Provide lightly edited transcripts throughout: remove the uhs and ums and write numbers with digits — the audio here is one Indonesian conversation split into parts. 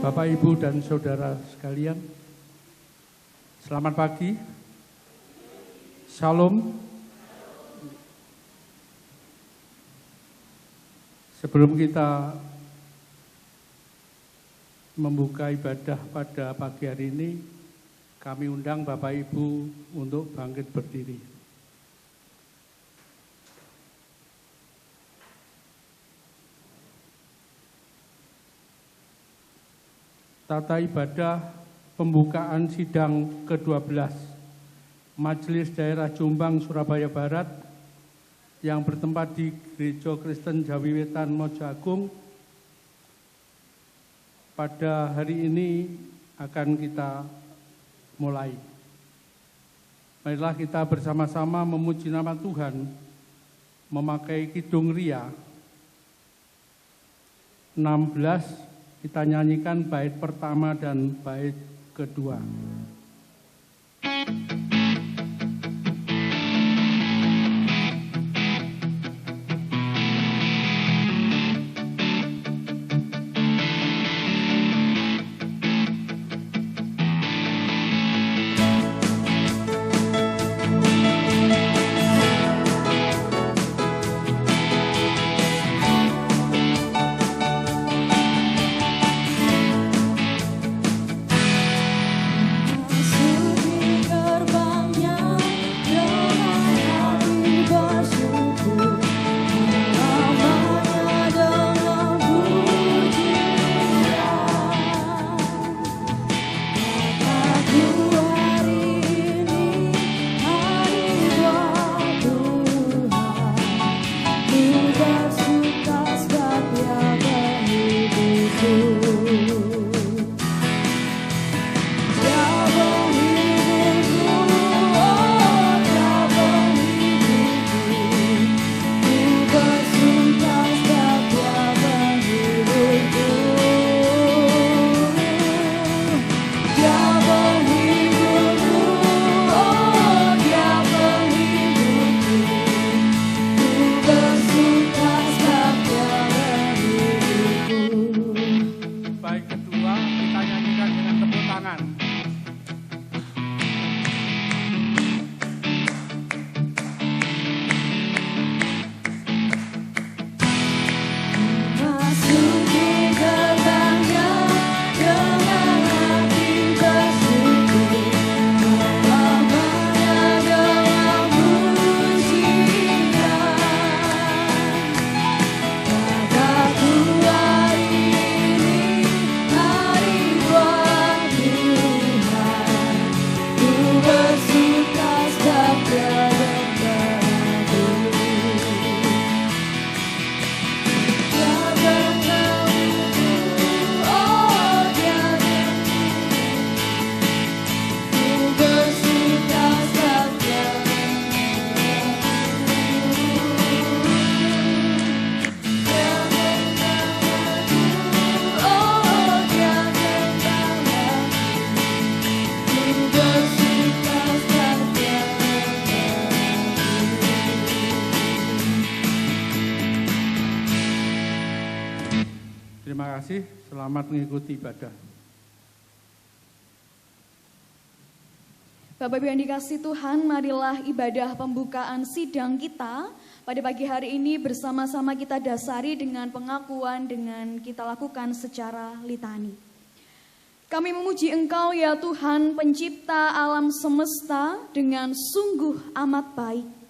Bapak, Ibu, dan Saudara sekalian, selamat pagi, Shalom. Sebelum kita membuka ibadah pada pagi hari ini, kami undang Bapak Ibu untuk bangkit berdiri. Tata ibadah pembukaan sidang ke-12 Majelis Daerah Jombang Surabaya Barat yang bertempat di Gereja Kristen Jawi Wetan Mojo Agung pada hari ini akan kita mulai. Marilah kita bersama-sama memuji nama Tuhan memakai Kidung Ria 16. Kita nyanyikan bait pertama dan bait kedua. Terima kasih, selamat mengikuti ibadah. Bapak Ibu yang dikasihi Tuhan, marilah ibadah pembukaan sidang kita pada pagi hari ini bersama-sama kita dasari dengan pengakuan dengan kita lakukan secara litani. Kami memuji Engkau ya Tuhan pencipta alam semesta dengan sungguh amat baik.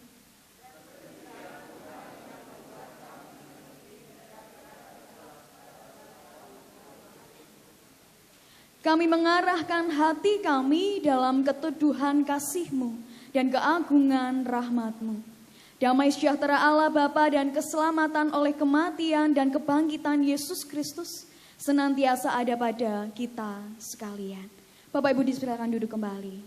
Kami mengarahkan hati kami dalam keteduhan kasih-Mu dan keagungan rahmat-Mu. Damai sejahtera Allah Bapa dan keselamatan oleh kematian dan kebangkitan Yesus Kristus senantiasa ada pada kita sekalian. Bapak Ibu disilakan duduk kembali.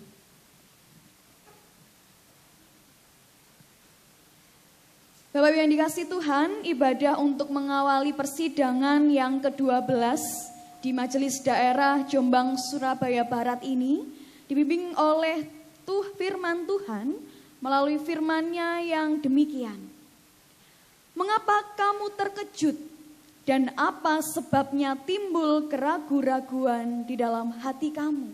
Bapak Ibu yang dikasihi Tuhan, ibadah untuk mengawali persidangan yang ke-12 di Majelis Daerah Jombang Surabaya Barat ini dibimbing oleh firman Tuhan melalui firman-Nya yang demikian. Mengapa kamu terkejut Dan apa sebabnya timbul keraguan-raguan di dalam hati kamu?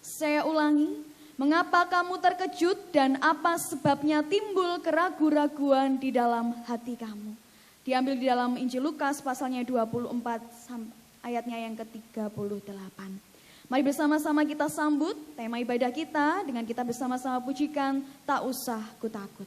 Saya ulangi, mengapa kamu terkejut dan apa sebabnya timbul keraguan-raguan di dalam hati kamu? Diambil di dalam Injil Lukas pasalnya 24 ayatnya yang ke-38. Mari bersama-sama kita sambut tema ibadah kita dengan kita bersama-sama pujikan Tak Usah Ku Takut.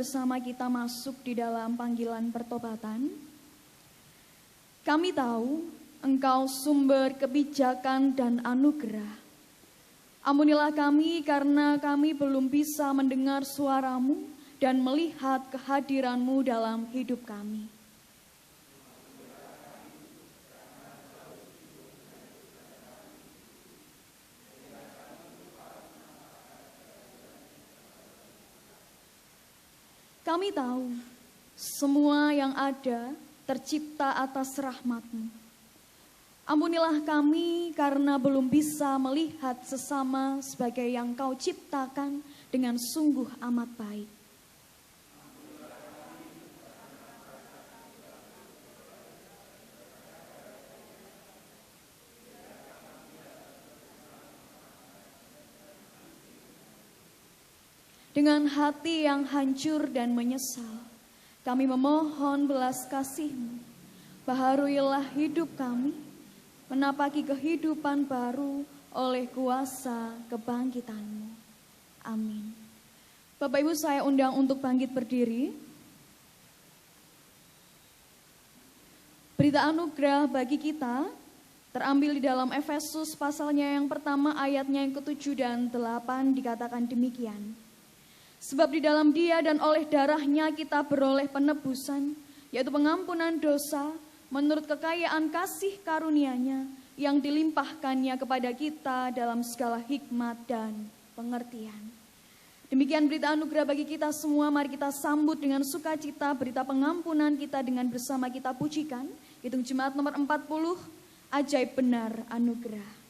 bersama kita masuk di dalam panggilan pertobatan. Kami tahu Engkau sumber kebijakan dan anugerah. Ampunilah kami karena kami belum bisa mendengar suara-Mu dan melihat kehadiran-Mu dalam hidup kami. Kami tahu semua yang ada tercipta atas rahmat-Mu. Ampunilah kami karena belum bisa melihat sesama sebagai yang Kau ciptakan dengan sungguh amat baik. Dengan hati yang hancur dan menyesal, kami memohon belas kasih-Mu. Baharuilah hidup kami, menapaki kehidupan baru oleh kuasa kebangkitan-Mu. Amin. Bapak Ibu, saya undang untuk bangkit berdiri. Berita anugerah bagi kita terambil di dalam Efesus pasalnya yang pertama ayatnya yang ke-7 dan 8 dikatakan demikian. Sebab di dalam Dia dan oleh darahnya kita beroleh penebusan, yaitu pengampunan dosa menurut kekayaan kasih karunia-Nya yang dilimpahkannya kepada kita dalam segala hikmat dan pengertian. Demikian berita anugerah bagi kita semua. Mari kita sambut dengan sukacita berita pengampunan kita dengan bersama kita pujikan. Hitung jemaat nomor 40, ajaib benar anugerah.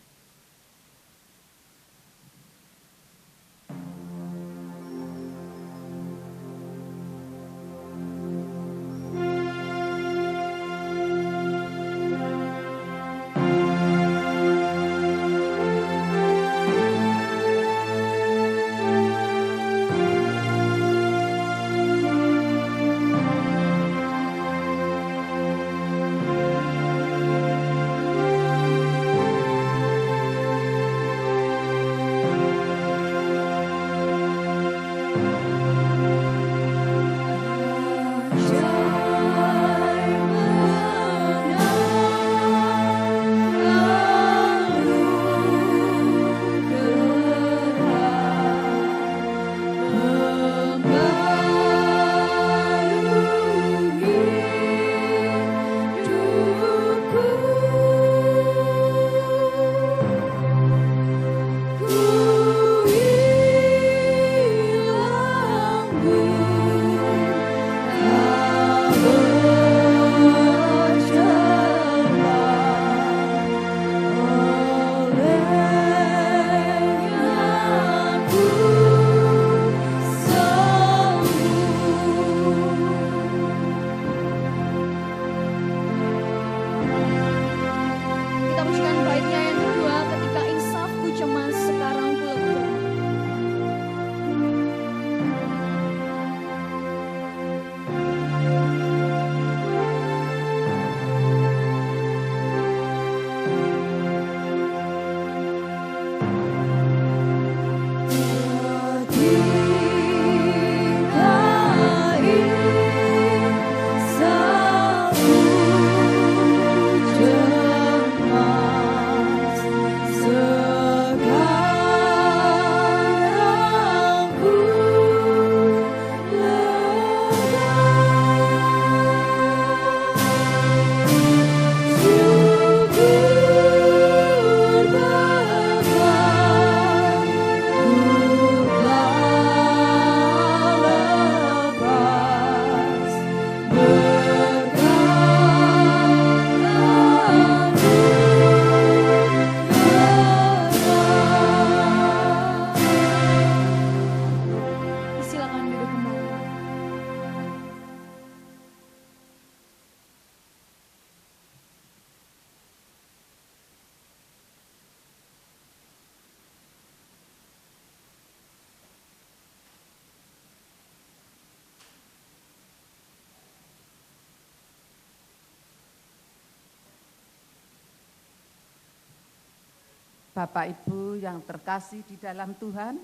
Bapak Ibu yang terkasih di dalam Tuhan,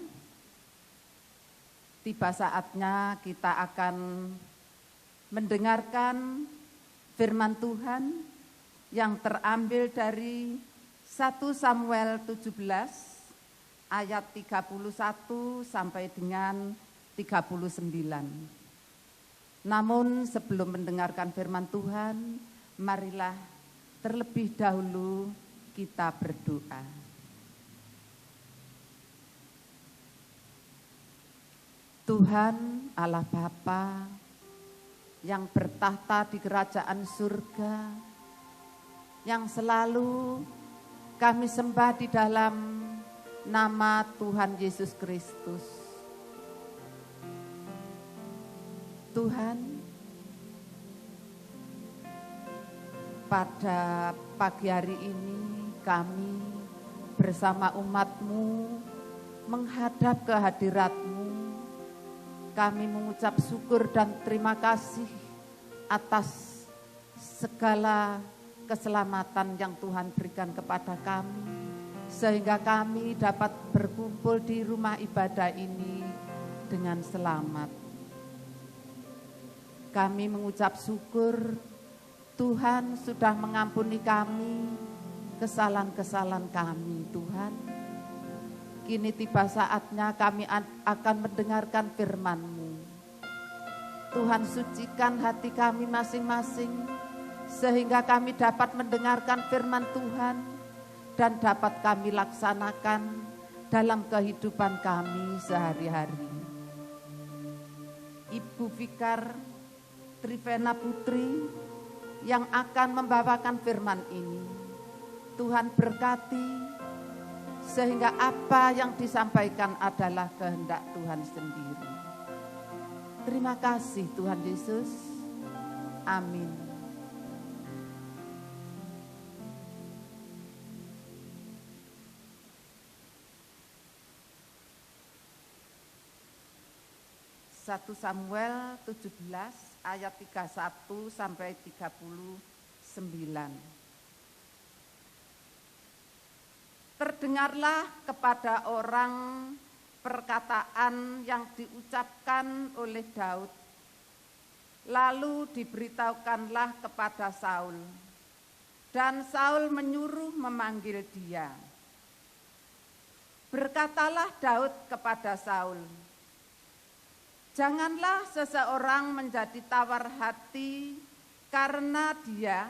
tiba saatnya kita akan mendengarkan firman Tuhan yang terambil dari 1 Samuel 17 ayat 31 sampai dengan 39. Namun sebelum mendengarkan firman Tuhan, marilah terlebih dahulu kita berdoa. Tuhan Allah Bapa yang bertahta di kerajaan surga, yang selalu kami sembah di dalam nama Tuhan Yesus Kristus. Tuhan, pada pagi hari ini kami bersama umat-Mu menghadap ke hadirat-Mu. Kami mengucap syukur dan terima kasih atas segala keselamatan yang Tuhan berikan kepada kami, sehingga kami dapat berkumpul di rumah ibadah ini dengan selamat. Kami mengucap syukur Tuhan sudah mengampuni kami kesalahan-kesalahan kami, Tuhan. Kini tiba saatnya kami akan mendengarkan firman-Mu. Tuhan, sucikan hati kami masing-masing, sehingga kami dapat mendengarkan firman Tuhan dan dapat kami laksanakan dalam kehidupan kami sehari-hari. Ibu Vikar Trivena Putri yang akan membawakan firman ini, Tuhan berkati, sehingga apa yang disampaikan adalah kehendak Tuhan sendiri. Terima kasih Tuhan Yesus. Amin. Satu Samuel 17 ayat 31 sampai 39. Terdengarlah kepada orang perkataan yang diucapkan oleh Daud. Lalu diberitahukanlah kepada Saul, dan Saul menyuruh memanggil dia. Berkatalah Daud kepada Saul, janganlah seseorang menjadi tawar hati karena dia,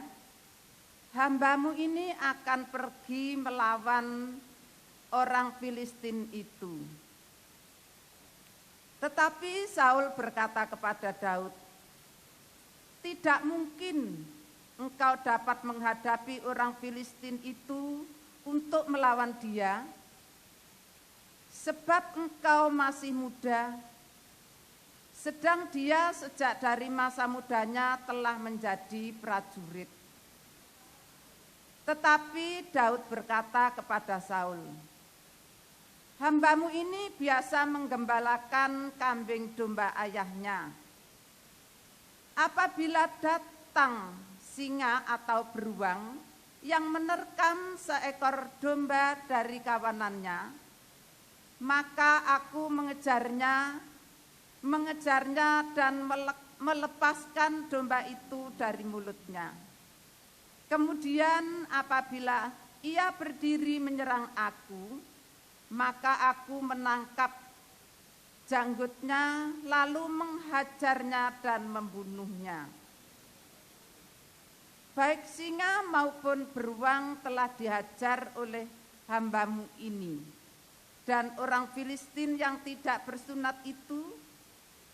hamba-Mu ini akan pergi melawan orang Filistin itu. Tetapi Saul berkata kepada Daud, tidak mungkin engkau dapat menghadapi orang Filistin itu untuk melawan dia, sebab engkau masih muda, sedang dia sejak dari masa mudanya telah menjadi prajurit. Tetapi Daud berkata kepada Saul, hamba-Mu ini biasa menggembalakan kambing domba ayahnya. Apabila datang singa atau beruang yang menerkam seekor domba dari kawanannya, maka aku mengejarnya dan melepaskan domba itu dari mulutnya. Kemudian apabila ia berdiri menyerang aku, maka aku menangkap janggutnya lalu menghajarnya dan membunuhnya. Baik singa maupun beruang telah dihajar oleh hamba-Mu ini. Dan orang Filistin yang tidak bersunat itu,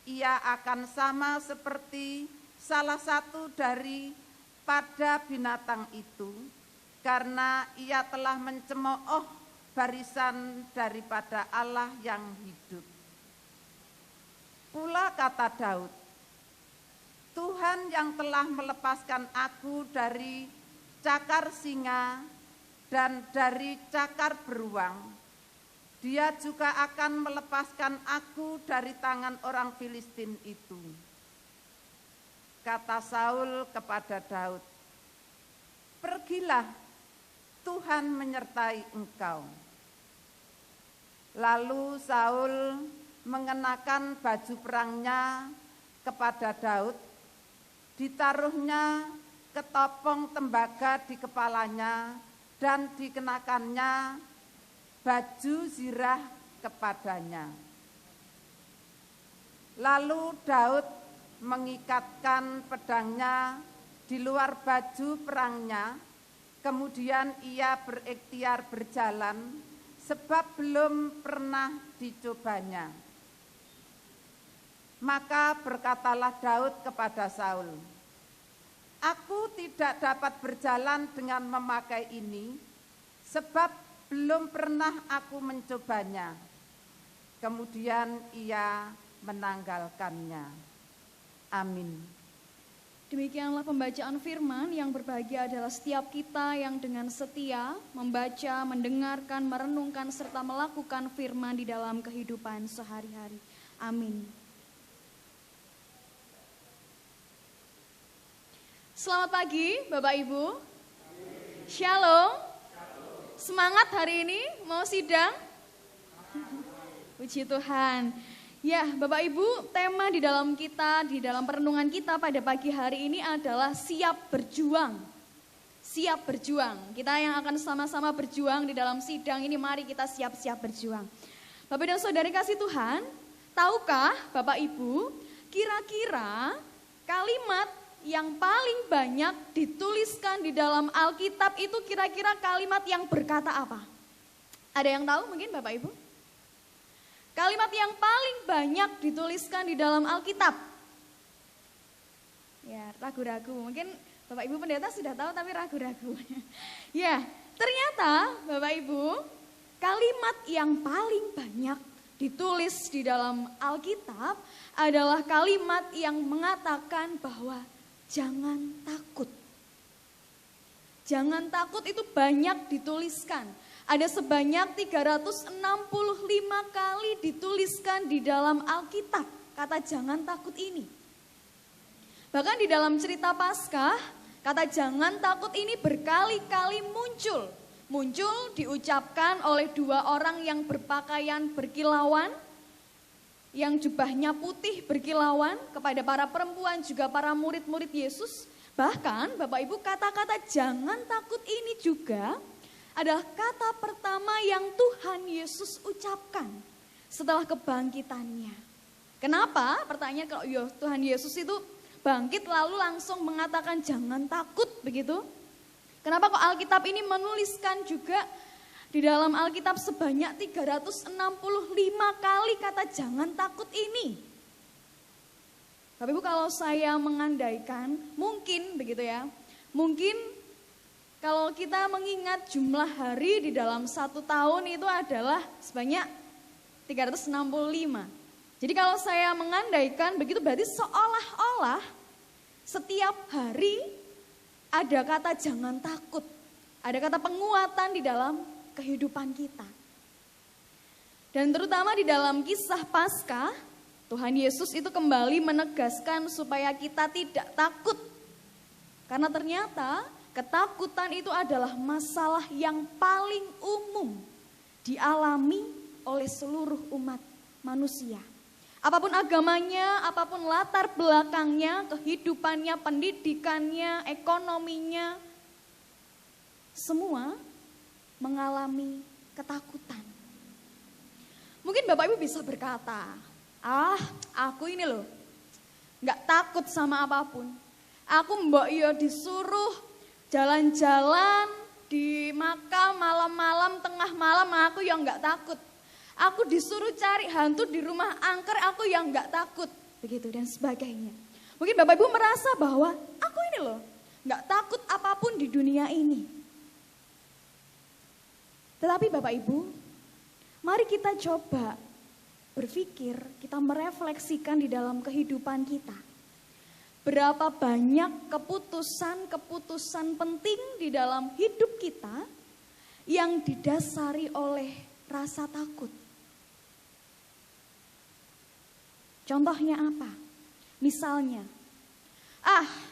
ia akan sama seperti salah satu dari pada binatang itu, karena ia telah mencemooh barisan daripada Allah yang hidup. Pula kata Daud, Tuhan yang telah melepaskan aku dari cakar singa dan dari cakar beruang, Dia juga akan melepaskan aku dari tangan orang Filistin itu. Kata Saul kepada Daud, pergilah, Tuhan menyertai engkau. Lalu Saul mengenakan baju perangnya kepada Daud, ditaruhnya ketopong tembaga di kepalanya dan dikenakannya baju zirah kepadanya. Lalu Daud mengikatkan pedangnya di luar baju perangnya, kemudian ia berikhtiar berjalan sebab belum pernah dicobanya. Maka berkatalah Daud kepada Saul, "Aku tidak dapat berjalan dengan memakai ini, sebab belum pernah aku mencobanya." Kemudian ia menanggalkannya. Amin. Demikianlah pembacaan firman. Yang berbahagia adalah setiap kita yang dengan setia membaca, mendengarkan, merenungkan, serta melakukan firman di dalam kehidupan sehari-hari. Amin. Selamat pagi Bapak Ibu. Shalom. Semangat hari ini mau sidang? Puji Tuhan. Ya, Bapak Ibu, tema di dalam perenungan kita pada pagi hari ini adalah siap berjuang. Siap berjuang. Kita yang akan sama-sama berjuang di dalam sidang ini, mari kita siap-siap berjuang. Bapak dan Saudari kasih Tuhan, tahukah Bapak Ibu, kira-kira kalimat yang paling banyak dituliskan di dalam Alkitab itu kira-kira kalimat yang berkata apa? Ada yang tahu mungkin Bapak Ibu? Kalimat yang paling banyak dituliskan di dalam Alkitab. Ya, ragu-ragu. Mungkin Bapak Ibu pendeta sudah tahu tapi ragu-ragu. Ya, ternyata Bapak Ibu, kalimat yang paling banyak ditulis di dalam Alkitab adalah kalimat yang mengatakan bahwa jangan takut. Jangan takut itu banyak dituliskan. Ada sebanyak 365 kali dituliskan di dalam Alkitab kata jangan takut ini. Bahkan di dalam cerita Paskah, kata jangan takut ini berkali-kali muncul. Muncul diucapkan oleh dua orang yang berpakaian berkilauan, yang jubahnya putih berkilauan kepada para perempuan juga para murid-murid Yesus. Bahkan Bapak Ibu kata-kata jangan takut ini juga adalah kata pertama yang Tuhan Yesus ucapkan setelah kebangkitannya. Kenapa? Pertanyaan kalau Tuhan Yesus itu bangkit lalu langsung mengatakan jangan takut begitu. Kenapa kok Alkitab ini menuliskan juga di dalam Alkitab sebanyak 365 kali kata jangan takut ini? Bapak Ibu kalau saya mengandaikan mungkin begitu ya, mungkin kalau kita mengingat jumlah hari di dalam 1 tahun itu adalah sebanyak 365. Jadi kalau saya mengandaikan begitu berarti seolah-olah setiap hari ada kata jangan takut. Ada kata penguatan di dalam kehidupan kita. Dan terutama di dalam kisah Paskah, Tuhan Yesus itu kembali menegaskan supaya kita tidak takut. Karena ternyata ketakutan itu adalah masalah yang paling umum dialami oleh seluruh umat manusia. Apapun agamanya, apapun latar belakangnya, kehidupannya, pendidikannya, ekonominya, semua mengalami ketakutan. Mungkin Bapak Ibu bisa berkata, aku ini loh, gak takut sama apapun. Aku mbok yo disuruh jalan-jalan di makam malam-malam, tengah malam, aku yang gak takut. Aku disuruh cari hantu di rumah angker, aku yang gak takut. Begitu dan sebagainya. Mungkin Bapak Ibu merasa bahwa aku ini loh, gak takut apapun di dunia ini. Tetapi Bapak Ibu, mari kita coba berpikir, kita merefleksikan di dalam kehidupan kita. Berapa banyak keputusan-keputusan penting di dalam hidup kita yang didasari oleh rasa takut. Contohnya apa? Misalnya,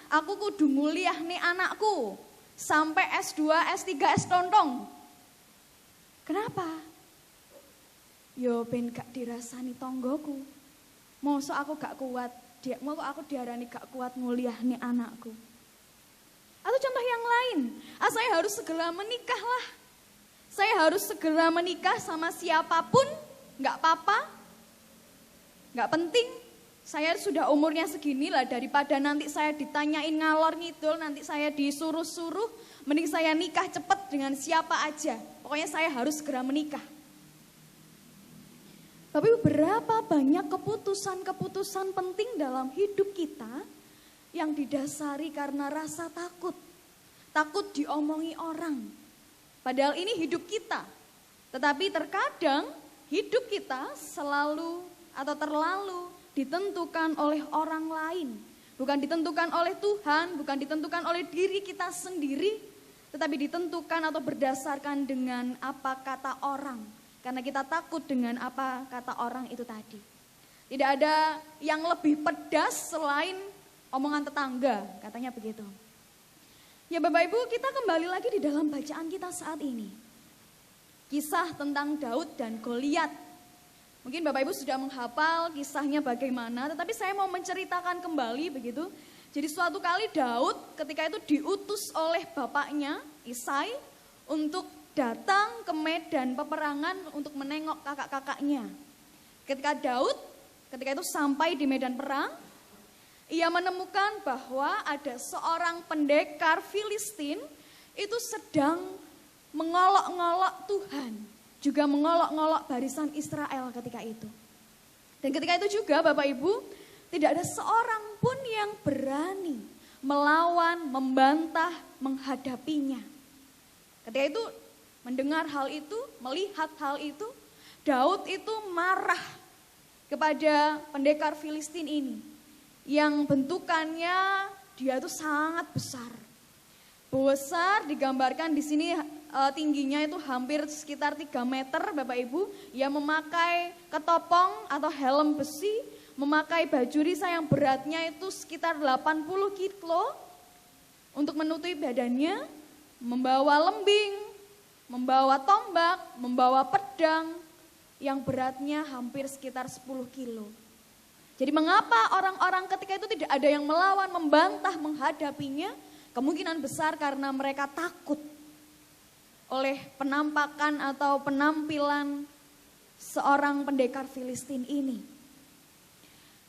aku kudu muliah nih anakku sampai S2, S3, S tontong. Kenapa? Yo ben gak dirasani tonggoku. Mosok aku gak kuat, mosok aku diarani gak kuat nguliahne anakku. Atau contoh yang lain, saya harus segera menikah lah. Saya harus segera menikah sama siapapun, gak apa-apa, gak penting. Saya sudah umurnya segini lah, daripada nanti saya ditanyain ngalor ngidul, nanti saya disuruh-suruh, mending saya nikah cepet dengan siapa aja. Pokoknya saya harus segera menikah. Tapi berapa banyak keputusan-keputusan penting dalam hidup kita yang didasari karena rasa takut. Takut diomongi orang. Padahal ini hidup kita. Tetapi terkadang hidup kita selalu atau terlalu ditentukan oleh orang lain. Bukan ditentukan oleh Tuhan, bukan ditentukan oleh diri kita sendiri, tetapi ditentukan atau berdasarkan dengan apa kata orang. Karena kita takut dengan apa kata orang itu tadi. Tidak ada yang lebih pedas selain omongan tetangga, katanya begitu. Ya Bapak Ibu, kita kembali lagi di dalam bacaan kita saat ini. Kisah tentang Daud dan Goliat. Mungkin Bapak Ibu sudah menghafal kisahnya bagaimana, tetapi saya mau menceritakan kembali begitu. Jadi suatu kali Daud ketika itu diutus oleh bapaknya Isai untuk datang ke medan peperangan untuk menengok kakak-kakaknya. Ketika itu sampai di medan perang, ia menemukan bahwa ada seorang pendekar Filistin itu sedang mengolok-ngolok Tuhan, juga mengolok-ngolok barisan Israel ketika itu. Dan ketika itu juga Bapak Ibu, tidak ada seorang pun yang berani melawan, membantah, menghadapinya. Ketika itu mendengar hal itu, melihat hal itu, Daud itu marah kepada pendekar Filistin ini. Yang bentukannya dia itu sangat besar. Besar digambarkan di sini tingginya itu hampir sekitar 3 meter Bapak Ibu. Ia memakai ketopong atau helm besi, memakai baju risa yang beratnya itu sekitar 80 kilo untuk menutupi badannya, membawa lembing, membawa tombak, membawa pedang yang beratnya hampir sekitar 10 kilo. Jadi mengapa orang-orang ketika itu tidak ada yang melawan, membantah, menghadapinya? Kemungkinan besar karena mereka takut oleh penampakan atau penampilan seorang pendekar Filistin ini.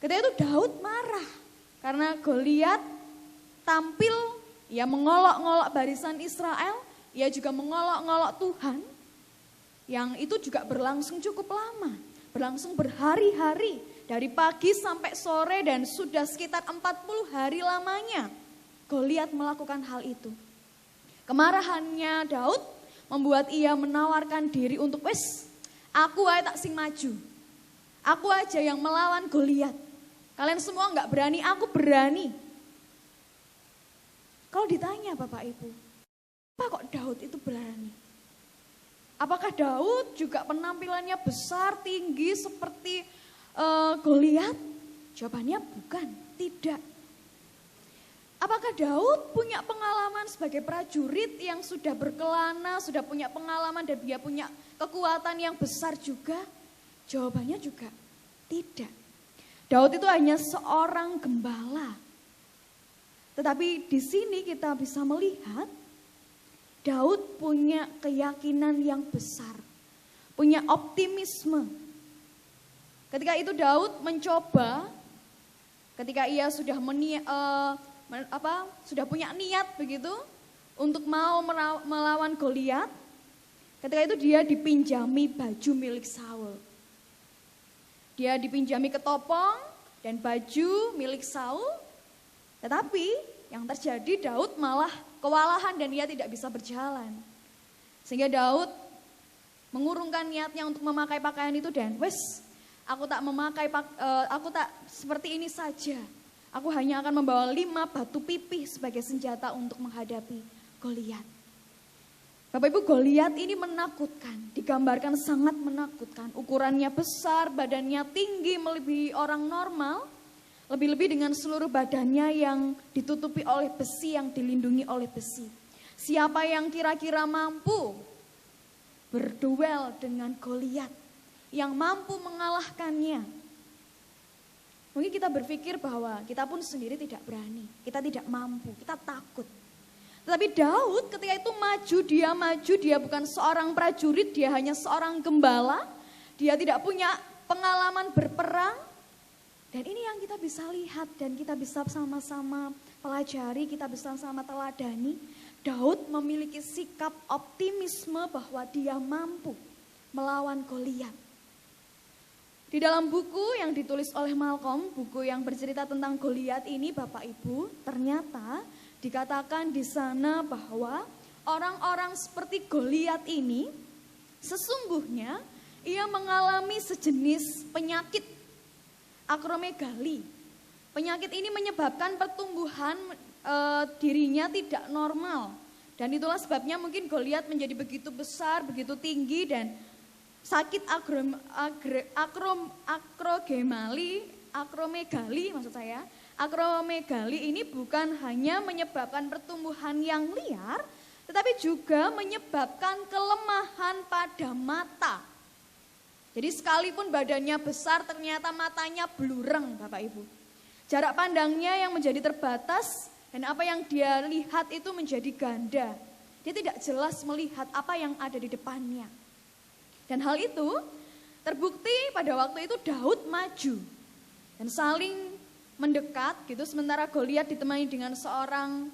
Ketika itu Daud marah karena Goliat tampil, ia mengolok-ngolok barisan Israel, ia juga mengolok-ngolok Tuhan, yang itu juga berlangsung cukup lama, berlangsung berhari-hari, dari pagi sampai sore dan sudah sekitar 40 hari lamanya Goliat melakukan hal itu. Kemarahannya Daud membuat ia menawarkan diri untuk aku aja tak sing maju, aku aja yang melawan Goliat. Kalian semua nggak berani, aku berani. Kalau ditanya Bapak Ibu, apa kok Daud itu berani? Apakah Daud juga penampilannya besar, tinggi seperti Goliat? Jawabannya bukan, tidak. Apakah Daud punya pengalaman sebagai prajurit yang sudah berkelana, sudah punya pengalaman dan dia punya kekuatan yang besar juga? Jawabannya juga tidak. Daud itu hanya seorang gembala. Tetapi di sini kita bisa melihat Daud punya keyakinan yang besar, punya optimisme. Ketika itu Daud mencoba, ketika ia sudah sudah punya niat begitu untuk mau melawan Goliat. Ketika itu dia dipinjami baju milik Saul. Dia dipinjami ketopong dan baju milik Saul. Tetapi yang terjadi Daud malah kewalahan dan dia tidak bisa berjalan. Sehingga Daud mengurungkan niatnya untuk memakai pakaian itu dan aku tak seperti ini saja. Aku hanya akan membawa 5 batu pipih sebagai senjata untuk menghadapi Goliat. Bapak Ibu, Goliat ini menakutkan, digambarkan sangat menakutkan. Ukurannya besar, badannya tinggi melebihi orang normal. Lebih-lebih dengan seluruh badannya yang ditutupi oleh besi, yang dilindungi oleh besi. Siapa yang kira-kira mampu berduel dengan Goliat? yang mampu mengalahkannya. Mungkin kita berpikir bahwa kita pun sendiri tidak berani, kita tidak mampu, kita takut. Tetapi Daud ketika itu maju, dia bukan seorang prajurit, dia hanya seorang gembala. Dia tidak punya pengalaman berperang. Dan ini yang kita bisa lihat dan kita bisa sama-sama pelajari, kita bisa sama teladani. Daud memiliki sikap optimisme bahwa dia mampu melawan Goliat. Di dalam buku yang ditulis oleh Malcolm, buku yang bercerita tentang Goliat ini Bapak Ibu, ternyata dikatakan di sana bahwa orang-orang seperti Goliat ini sesungguhnya ia mengalami sejenis penyakit akromegali. Penyakit ini menyebabkan pertumbuhan dirinya tidak normal. Dan itulah sebabnya mungkin Goliat menjadi begitu besar, begitu tinggi dan sakit akromegali maksud saya. Akromegali ini bukan hanya menyebabkan pertumbuhan yang liar, tetapi juga menyebabkan kelemahan pada mata. Jadi sekalipun badannya besar ternyata matanya blureng Bapak Ibu. Jarak pandangnya yang menjadi terbatas dan apa yang dia lihat itu menjadi ganda. Dia tidak jelas melihat apa yang ada di depannya. Dan hal itu terbukti pada waktu itu Daud maju dan saling mendekat gitu. Sementara Goliat ditemani dengan seorang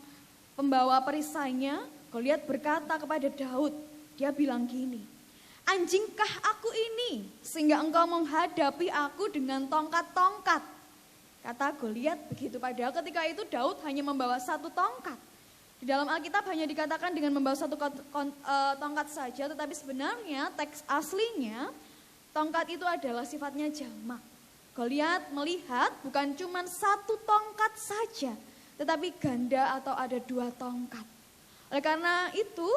pembawa perisainya. Goliat berkata kepada Daud, dia bilang gini, "Anjingkah aku ini sehingga engkau menghadapi aku dengan tongkat-tongkat?" Kata Goliat begitu, padahal ketika itu Daud hanya membawa satu tongkat. Di dalam Alkitab hanya dikatakan dengan membawa satu tongkat saja, tetapi sebenarnya teks aslinya tongkat itu adalah sifatnya jamak. Goliat melihat bukan cuma satu tongkat saja, tetapi ganda atau ada dua tongkat. Oleh karena itu,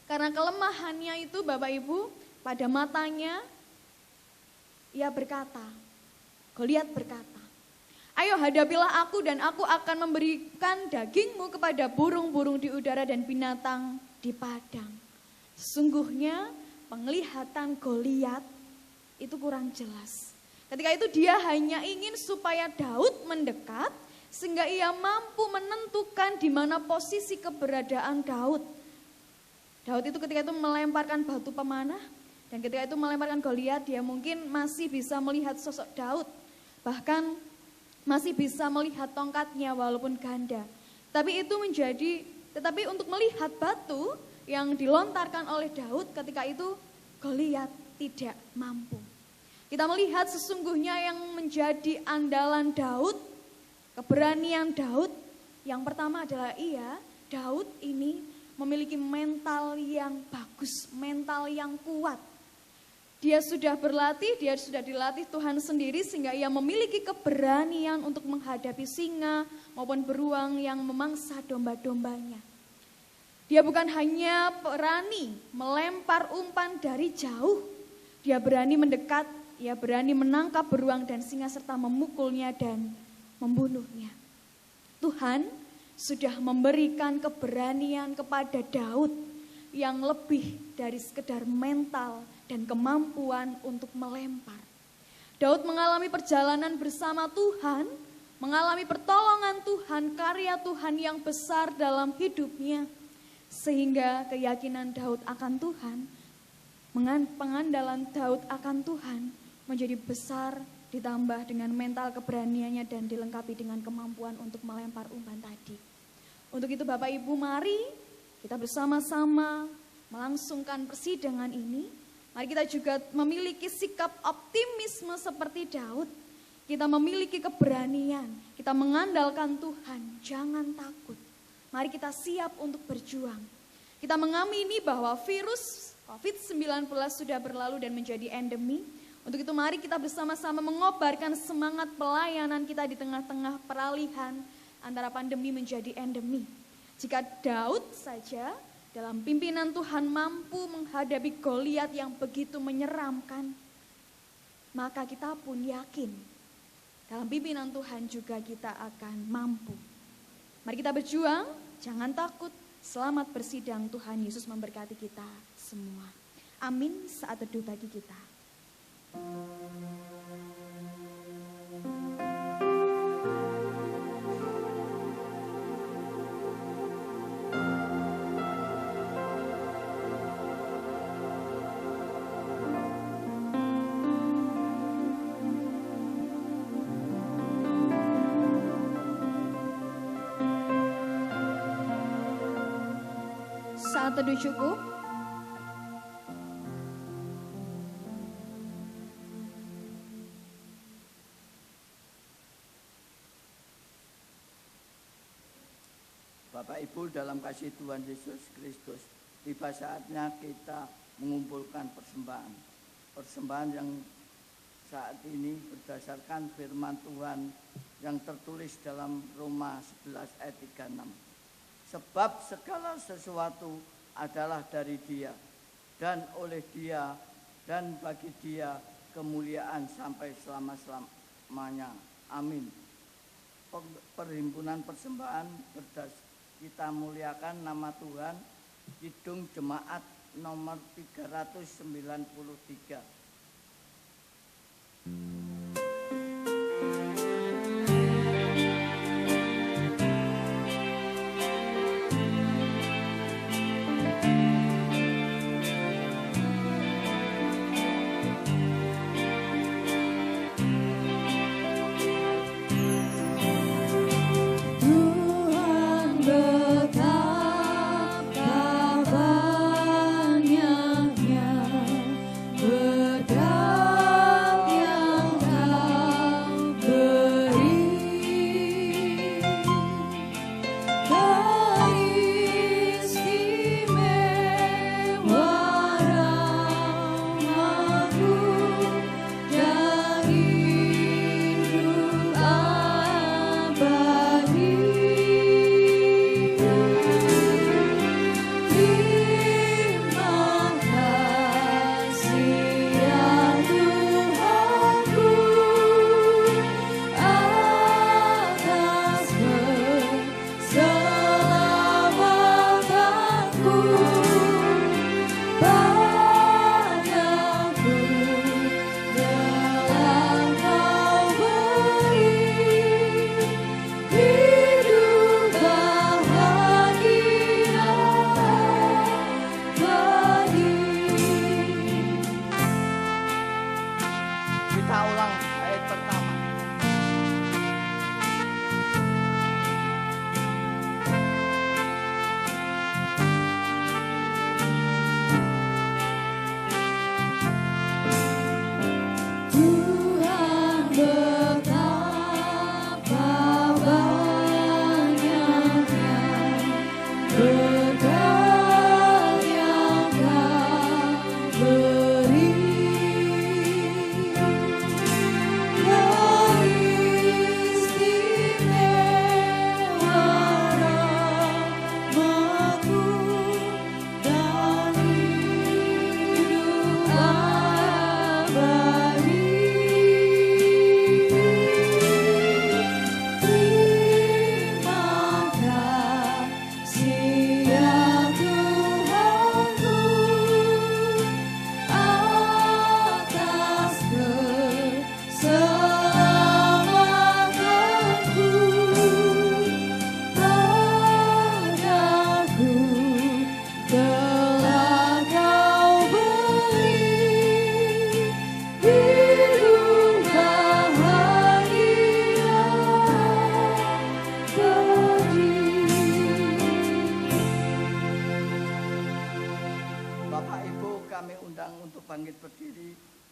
karena kelemahannya itu Bapak Ibu, pada matanya ia berkata, Goliat berkata, "Ayo hadapilah aku dan aku akan memberikan dagingmu kepada burung-burung di udara dan binatang di padang." Sesungguhnya penglihatan Goliat itu kurang jelas. Ketika itu dia hanya ingin supaya Daud mendekat sehingga ia mampu menentukan di mana posisi keberadaan Daud. Daud itu ketika itu melemparkan batu pemanah dan ketika itu melemparkan Goliat, dia mungkin masih bisa melihat sosok Daud. Bahkan masih bisa melihat tongkatnya walaupun ganda. Tetapi untuk melihat batu yang dilontarkan oleh Daud ketika itu Goliat tidak mampu. Kita melihat sesungguhnya yang menjadi andalan Daud, keberanian Daud, yang pertama adalah Daud ini memiliki mental yang bagus, mental yang kuat. Dia sudah berlatih, dia sudah dilatih Tuhan sendiri sehingga ia memiliki keberanian untuk menghadapi singa maupun beruang yang memangsa domba-dombanya. Dia bukan hanya berani melempar umpan dari jauh, dia berani mendekat, ia berani menangkap beruang dan singa serta memukulnya dan membunuhnya. Tuhan sudah memberikan keberanian kepada Daud yang lebih dari sekedar mental dan kemampuan untuk melempar. Daud mengalami perjalanan bersama Tuhan, mengalami pertolongan Tuhan, karya Tuhan yang besar dalam hidupnya. Sehingga keyakinan Daud akan Tuhan, pengandalan Daud akan Tuhan menjadi besar ditambah dengan mental keberaniannya dan dilengkapi dengan kemampuan untuk melempar umpan tadi. Untuk itu Bapak Ibu, mari kita bersama-sama melangsungkan persidangan ini. Mari kita juga memiliki sikap optimisme seperti Daud. Kita memiliki keberanian, kita mengandalkan Tuhan, jangan takut. Mari kita siap untuk berjuang. Kita mengamini bahwa virus COVID-19 sudah berlalu dan menjadi endemi. Untuk itu mari kita bersama-sama mengobarkan semangat pelayanan kita di tengah-tengah peralihan antara pandemi menjadi endemi. Jika Daud saja dalam pimpinan Tuhan mampu menghadapi Goliat yang begitu menyeramkan, maka kita pun yakin dalam pimpinan Tuhan juga kita akan mampu. Mari kita berjuang, jangan takut, selamat bersidang, Tuhan Yesus memberkati kita semua. Amin. Saat teduh bagi kita. Saat teduh cukup. Bapak Ibu dalam kasih Tuhan Yesus Kristus, tiba saatnya kita mengumpulkan persembahan. Persembahan yang saat ini berdasarkan firman Tuhan yang tertulis dalam Roma 11 ayat 36. Sebab segala sesuatu adalah dari Dia, dan oleh Dia, dan bagi Dia kemuliaan sampai selama-lamanya. Amin. Perhimpunan persembahan kita muliakan nama Tuhan, Kidung Jemaat nomor 393.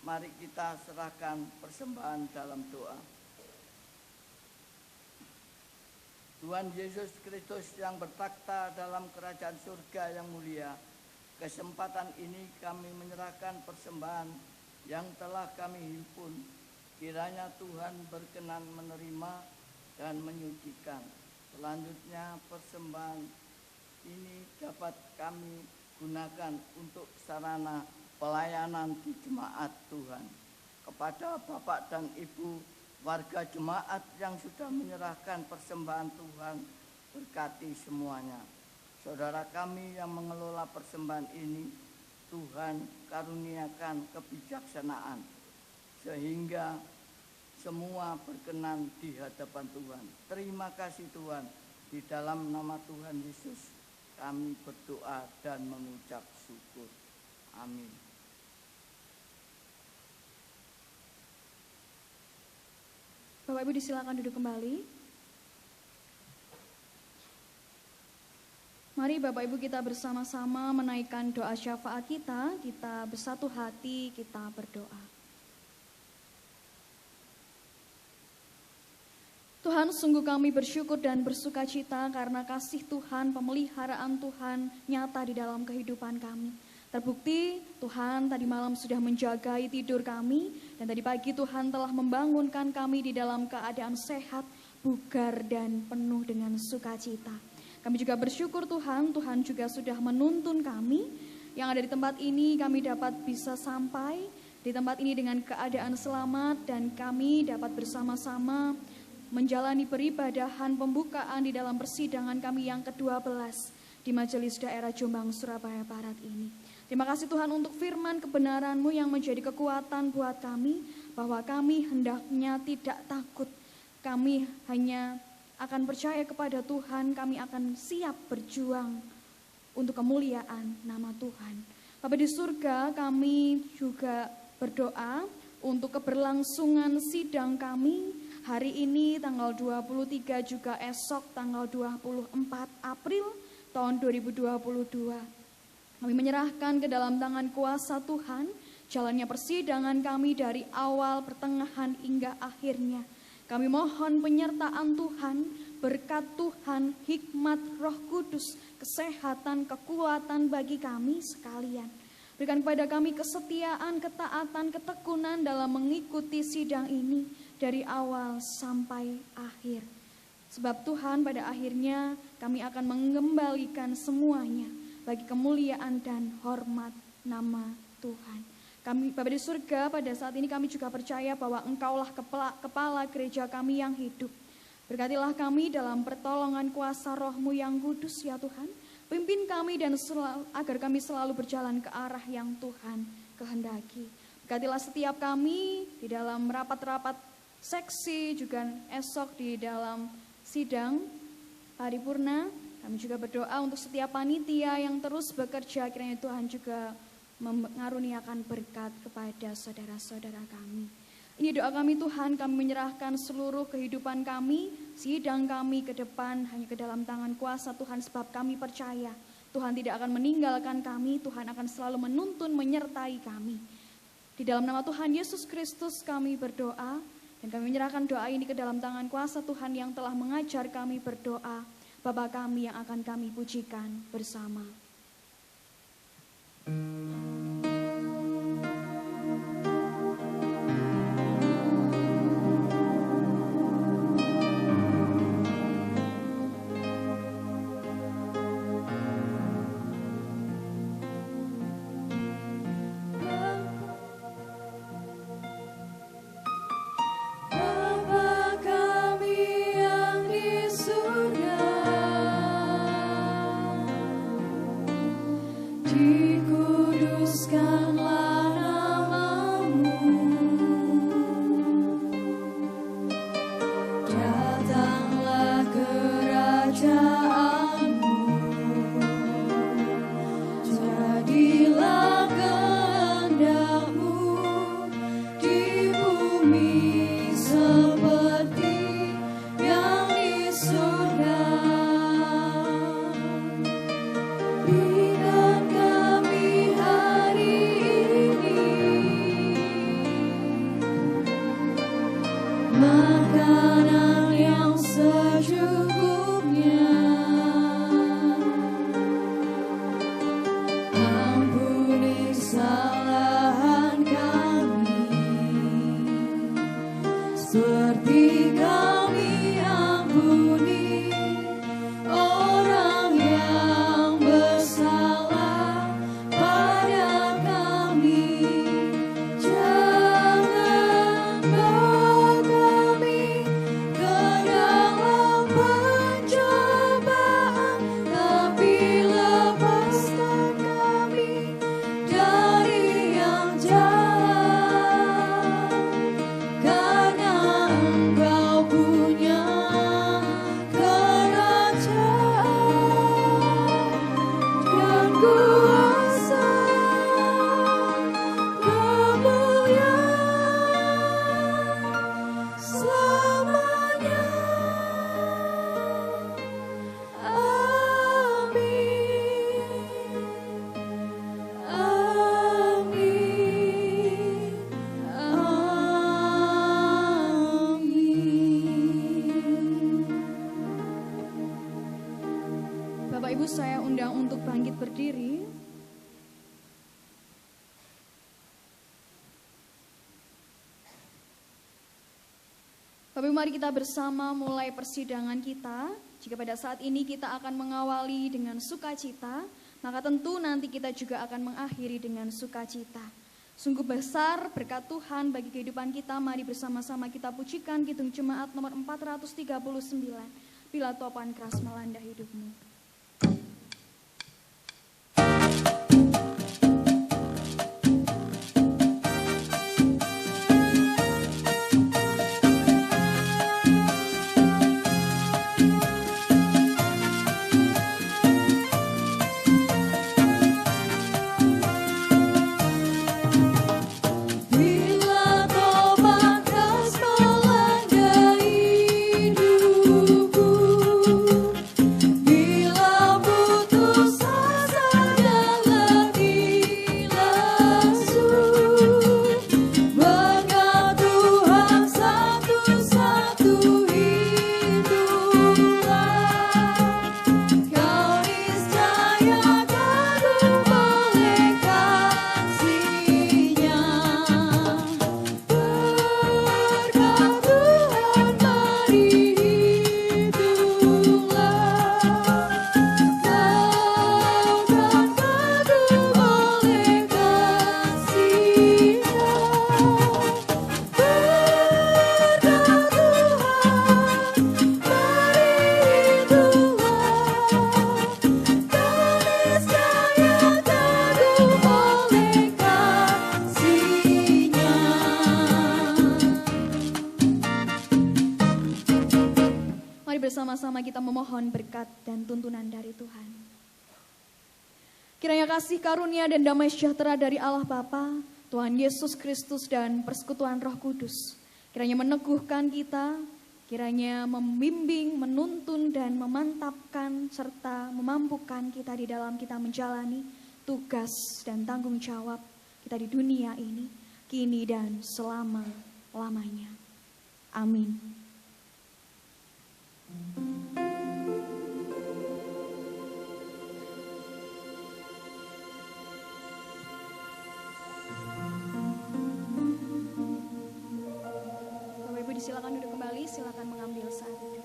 Mari kita serahkan persembahan dalam doa. Tuhan Yesus Kristus yang bertakhta dalam kerajaan surga yang mulia, kesempatan ini kami menyerahkan persembahan yang telah kami himpun. Kiranya Tuhan berkenan menerima dan menyucikan. Selanjutnya persembahan ini dapat kami gunakan untuk sarana pelayanan di jemaat Tuhan. Kepada Bapak dan Ibu warga jemaat yang sudah menyerahkan persembahan Tuhan, berkati semuanya. Saudara kami yang mengelola persembahan ini, Tuhan karuniakan kebijaksanaan sehingga semua berkenan di hadapan Tuhan. Terima kasih Tuhan, di dalam nama Tuhan Yesus kami berdoa dan mengucap syukur. Amin. Bapak Ibu disilakan duduk kembali. Mari Bapak Ibu kita bersama-sama menaikkan doa syafaat kita bersatu hati, kita berdoa. Tuhan, sungguh kami bersyukur dan bersuka cita karena kasih Tuhan, pemeliharaan Tuhan nyata di dalam kehidupan kami. Terbukti Tuhan tadi malam sudah menjagai tidur kami, dan tadi pagi Tuhan telah membangunkan kami di dalam keadaan sehat, bugar dan penuh dengan sukacita. Kami juga bersyukur Tuhan juga sudah menuntun kami yang ada di tempat ini, kami dapat bisa sampai di tempat ini dengan keadaan selamat, dan kami dapat bersama-sama menjalani peribadahan pembukaan di dalam persidangan kami yang ke-12 di Majelis Daerah Jombang Surabaya Barat ini. Terima kasih Tuhan untuk firman kebenaran-Mu yang menjadi kekuatan buat kami, bahwa kami hendaknya tidak takut. Kami hanya akan percaya kepada Tuhan, kami akan siap berjuang untuk kemuliaan nama Tuhan. Bapa di surga, kami juga berdoa untuk keberlangsungan sidang kami hari ini tanggal 23, juga esok tanggal 24 April tahun 2022. Kami menyerahkan ke dalam tangan kuasa Tuhan jalannya persidangan kami dari awal, pertengahan hingga akhirnya. Kami mohon penyertaan Tuhan, berkat Tuhan, hikmat Roh Kudus, kesehatan, kekuatan bagi kami sekalian. Berikan kepada kami kesetiaan, ketaatan, ketekunan dalam mengikuti sidang ini dari awal sampai akhir. Sebab Tuhan pada akhirnya kami akan mengembalikan semuanya bagi kemuliaan dan hormat nama Tuhan. Kami Bapa di surga, pada saat ini kami juga percaya bahwa Engkaulah kepala gereja kami yang hidup. Berkatilah kami dalam pertolongan kuasa Roh-Mu yang kudus ya Tuhan. Pimpin kami dan agar kami selalu berjalan ke arah yang Tuhan kehendaki. Berkatilah setiap kami di dalam rapat-rapat seksi, juga esok di dalam sidang paripurna. Kami juga berdoa untuk setiap panitia yang terus bekerja, kiranya Tuhan juga mengaruniakan berkat kepada saudara-saudara kami. Ini doa kami Tuhan, kami menyerahkan seluruh kehidupan kami, sidang kami ke depan hanya ke dalam tangan kuasa Tuhan, sebab kami percaya Tuhan tidak akan meninggalkan kami, Tuhan akan selalu menuntun, menyertai kami. Di dalam nama Tuhan Yesus Kristus kami berdoa, dan kami menyerahkan doa ini ke dalam tangan kuasa Tuhan yang telah mengajar kami berdoa, Bapa kami yang akan kami pujikan bersama. Jangan bawa kami ke dalam Bapak Ibu saya undang untuk bangkit berdiri. Bapak Ibu, mari kita bersama mulai persidangan kita. Jika pada saat ini kita akan mengawali dengan sukacita, maka tentu nanti kita juga akan mengakhiri dengan sukacita. Sungguh besar berkat Tuhan bagi kehidupan kita. Mari bersama-sama kita pujikan Kidung Jemaat nomor 439. Bila topan keras melanda hidupmu. Bersama-sama kita memohon berkat dan tuntunan dari Tuhan. Kiranya kasih karunia dan damai sejahtera dari Allah Bapa, Tuhan Yesus Kristus dan persekutuan Roh Kudus, kiranya meneguhkan kita, kiranya membimbing, menuntun dan memantapkan serta memampukan kita di dalam kita menjalani tugas dan tanggung jawab kita di dunia ini, kini dan selama-lamanya. Amin. Bapak Ibu disilakan duduk kembali, silakan mengambil saat itu.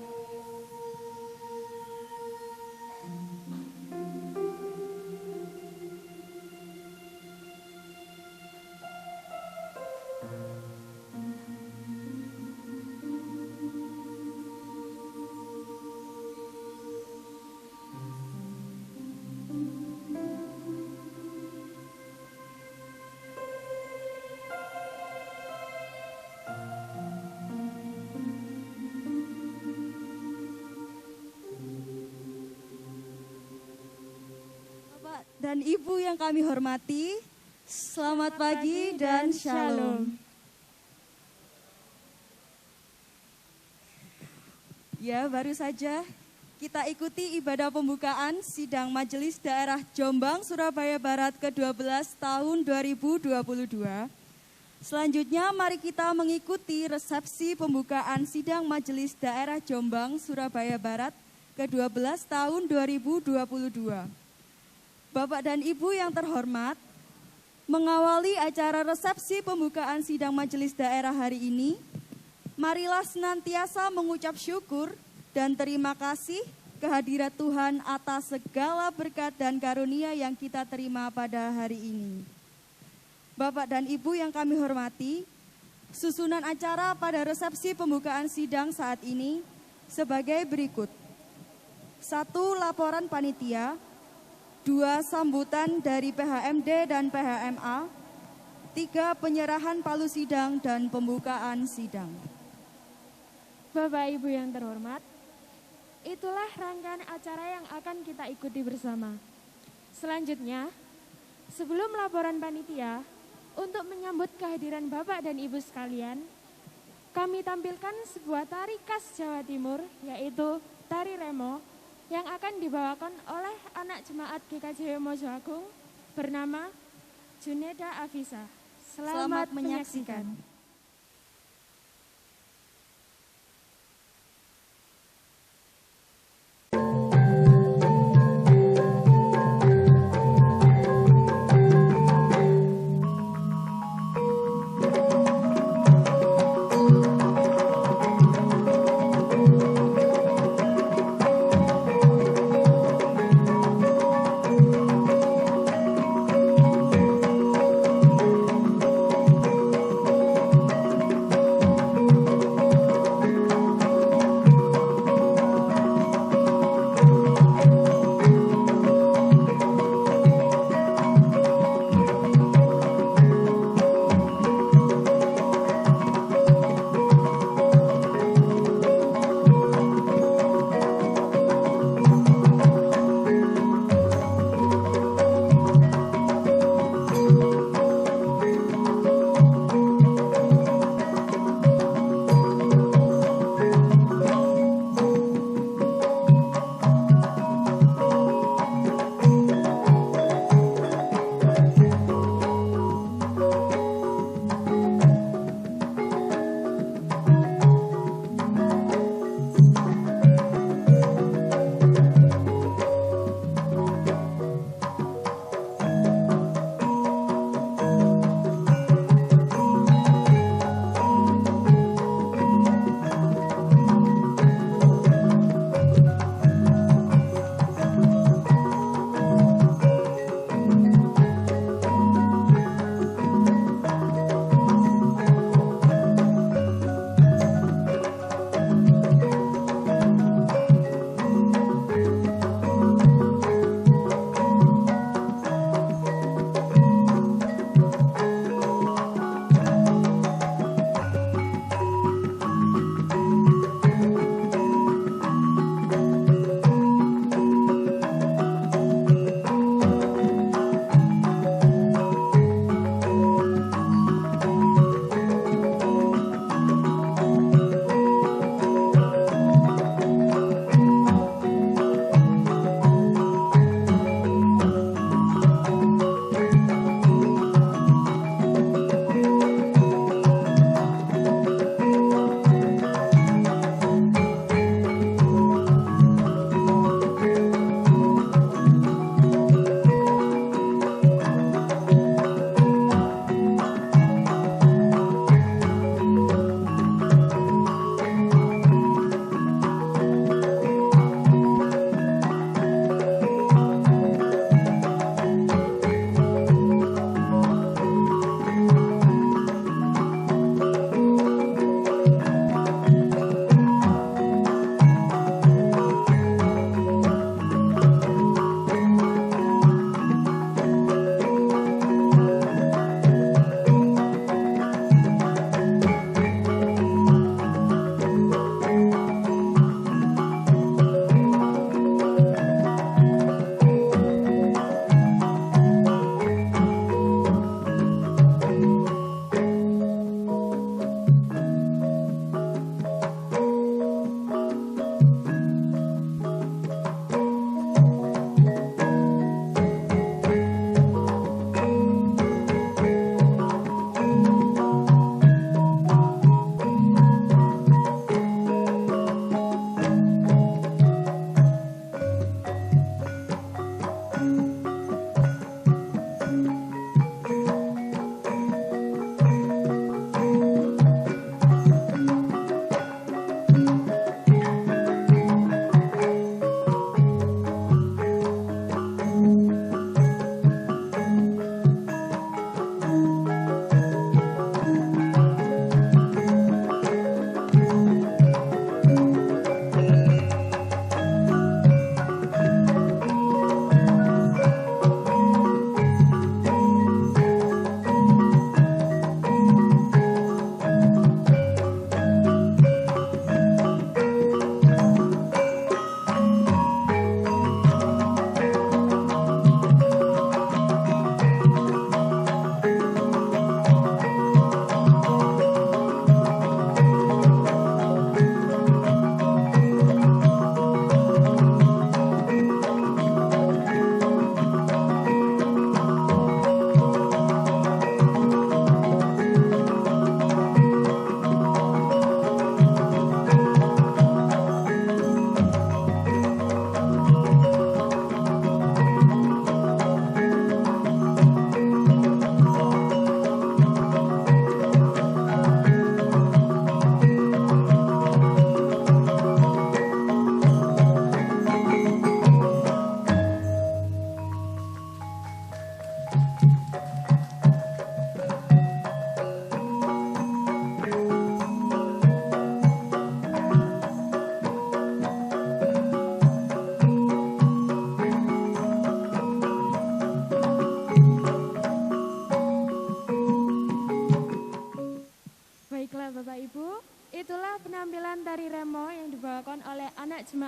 Dan Ibu yang kami hormati, selamat pagi dan shalom. Ya, baru saja kita ikuti ibadah pembukaan Sidang Majelis Daerah Jombang, Surabaya Barat ke-12 tahun 2022. Selanjutnya mari kita mengikuti resepsi pembukaan Sidang Majelis Daerah Jombang, Surabaya Barat ke-12 tahun 2022. Bapak dan Ibu yang terhormat, mengawali acara resepsi pembukaan sidang majelis daerah hari ini, marilah senantiasa mengucap syukur dan terima kasih kehadirat Tuhan atas segala berkat dan karunia yang kita terima pada hari ini. Bapak dan Ibu yang kami hormati, susunan acara pada resepsi pembukaan sidang saat ini sebagai berikut. 1. Laporan panitia. 2. Sambutan dari PHMD dan PHMA. 3. Penyerahan palu sidang dan pembukaan sidang. Bapak Ibu yang terhormat, itulah rangkaian acara yang akan kita ikuti bersama. Selanjutnya, sebelum laporan panitia, untuk menyambut kehadiran Bapak dan Ibu sekalian, kami tampilkan sebuah tari khas Jawa Timur, yaitu tari remo, yang akan dibawakan oleh anak jemaat GKJ Mojo Agung bernama Juneda Afisa. Selamat menyaksikan.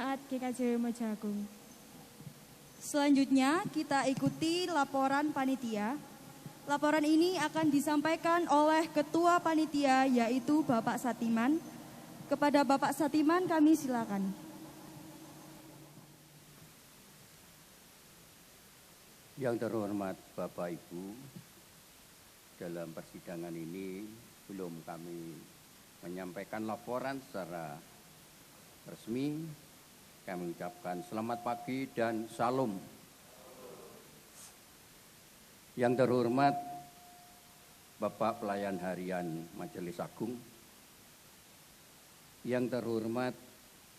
Jemaat GKJW Mojoagung. Selanjutnya kita ikuti laporan panitia. Laporan ini akan disampaikan oleh Ketua Panitia yaitu Bapak Satiman. Kepada Bapak Satiman kami silakan. Yang terhormat Bapak Ibu, dalam persidangan ini belum kami menyampaikan laporan secara resmi. Kami mengucapkan selamat pagi dan salam. Yang terhormat Bapak Pelayan Harian Majelis Agung, yang terhormat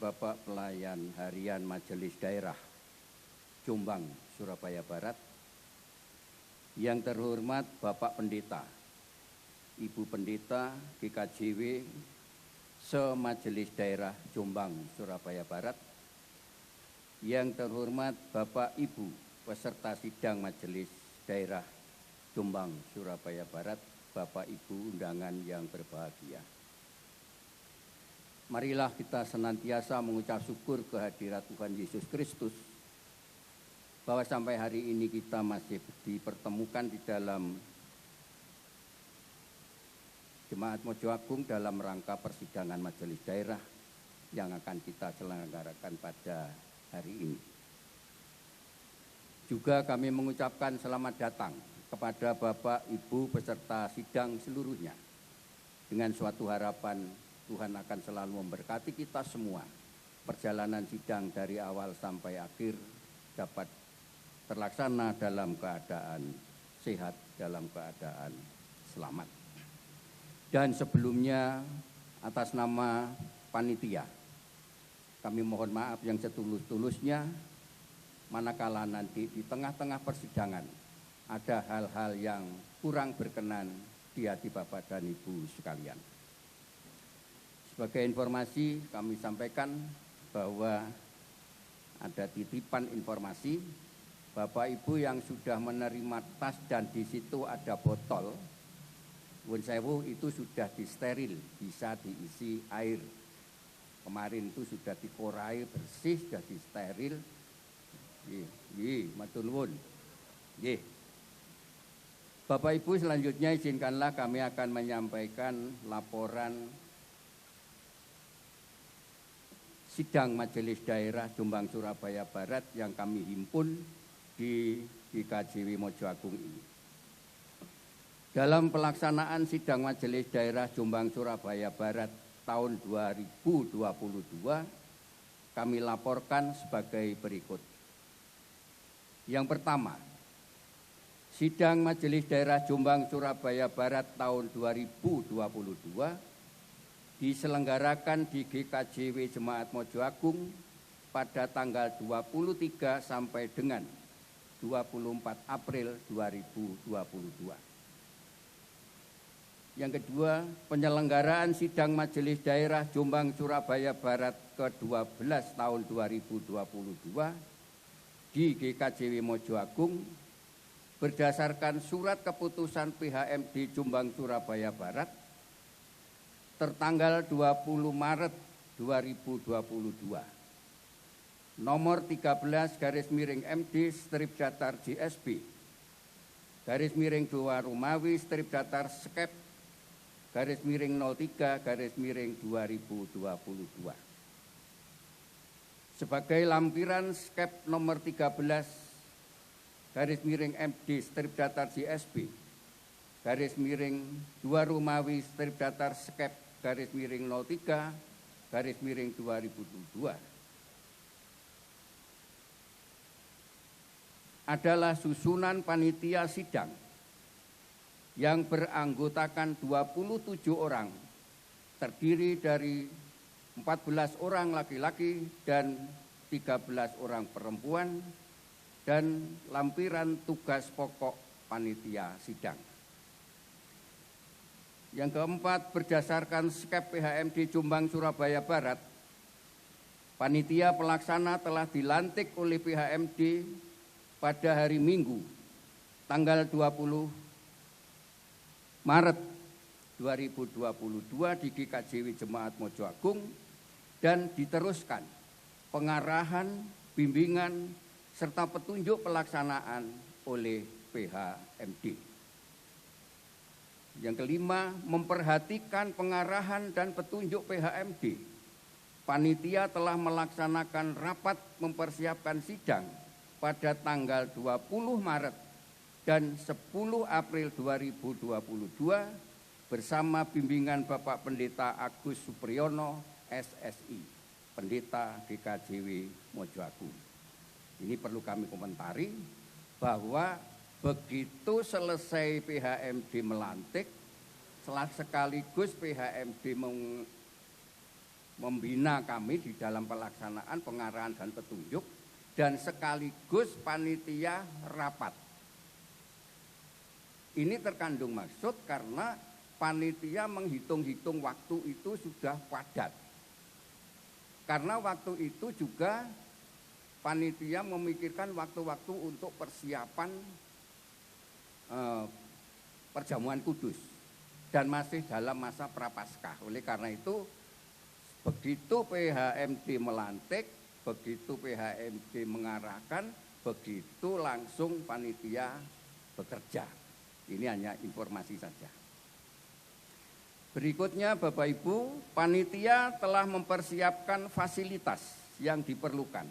Bapak Pelayan Harian Majelis Daerah Jombang, Surabaya Barat, yang terhormat Bapak Pendeta, Ibu Pendeta GKJW Se-Majelis Daerah Jombang, Surabaya Barat, yang terhormat Bapak Ibu peserta sidang Majelis Daerah Jombang, Surabaya Barat, Bapak Ibu undangan yang berbahagia. Marilah kita senantiasa mengucap syukur kehadirat Tuhan Yesus Kristus, bahwa sampai hari ini kita masih dipertemukan di dalam Jemaat Mojoagung dalam rangka persidangan majelis daerah yang akan kita selenggarakan pada hari ini. Juga kami mengucapkan selamat datang kepada Bapak, Ibu, peserta sidang seluruhnya. Dengan suatu harapan Tuhan akan selalu memberkati kita semua. Perjalanan sidang dari awal sampai akhir dapat terlaksana dalam keadaan sehat, dalam keadaan selamat. Dan sebelumnya atas nama panitia, kami mohon maaf yang setulus-tulusnya manakala nanti di tengah-tengah persidangan ada hal-hal yang kurang berkenan di hati Bapak dan Ibu sekalian. Sebagai informasi kami sampaikan bahwa ada titipan informasi Bapak Ibu yang sudah menerima tas dan di situ ada botol, Wun sewu itu sudah disteril, bisa diisi air. Kemarin itu sudah dikorai bersih, sudah disteril. Matur nuwun. Nggih. Bapak Ibu, selanjutnya izinkanlah kami akan menyampaikan laporan sidang Majelis Daerah Jombang Surabaya Barat yang kami himpun di GKJW Mojoagung ini. Dalam pelaksanaan sidang Majelis Daerah Jombang Surabaya Barat tahun 2022, kami laporkan sebagai berikut. Yang pertama, sidang Majelis Daerah Jombang Surabaya Barat tahun 2022 diselenggarakan di GKJW Jemaat Mojoagung pada tanggal 23 sampai dengan 24 April 2022. Yang kedua, penyelenggaraan sidang Majelis Daerah Jombang Surabaya Barat ke-12 tahun 2022 di GKJW Mojoagung berdasarkan surat keputusan PHMD Jombang Surabaya Barat tertanggal 20 Maret 2022 nomor 13/MD/JSB/2 Romawi /Skep /03/2022 sebagai lampiran skep nomor 13/MD/JSB/2 Romawi /Skep /03/2022 adalah susunan panitia sidang yang beranggotakan 27 orang, terdiri dari 14 orang laki-laki dan 13 orang perempuan, dan lampiran tugas pokok panitia sidang. Yang keempat, berdasarkan skep PHMD Jombang Surabaya Barat, panitia pelaksana telah dilantik oleh PHMD pada hari Minggu, tanggal 20 Maret 2022 di GKJW Jemaat Mojoagung, dan diteruskan pengarahan, bimbingan, serta petunjuk pelaksanaan oleh PHMD. Yang kelima, memperhatikan pengarahan dan petunjuk PHMD. Panitia telah melaksanakan rapat mempersiapkan sidang pada tanggal 20 Maret dan 10 April 2022 bersama bimbingan Bapak Pendeta Agus Supriyono, SSI, Pendeta GKJW Mojoagung. Ini perlu kami komentari bahwa begitu selesai PHMD melantik, sekaligus PHMD membina kami di dalam pelaksanaan pengarahan dan petunjuk, dan sekaligus panitia rapat. Ini terkandung maksud karena panitia menghitung-hitung waktu itu sudah padat. Karena waktu itu juga panitia memikirkan waktu-waktu untuk persiapan perjamuan kudus dan masih dalam masa prapaskah. Oleh karena itu, begitu PHMD melantik, begitu PHMD mengarahkan, begitu langsung panitia bekerja. Ini hanya informasi saja. Berikutnya Bapak Ibu, panitia telah mempersiapkan fasilitas yang diperlukan,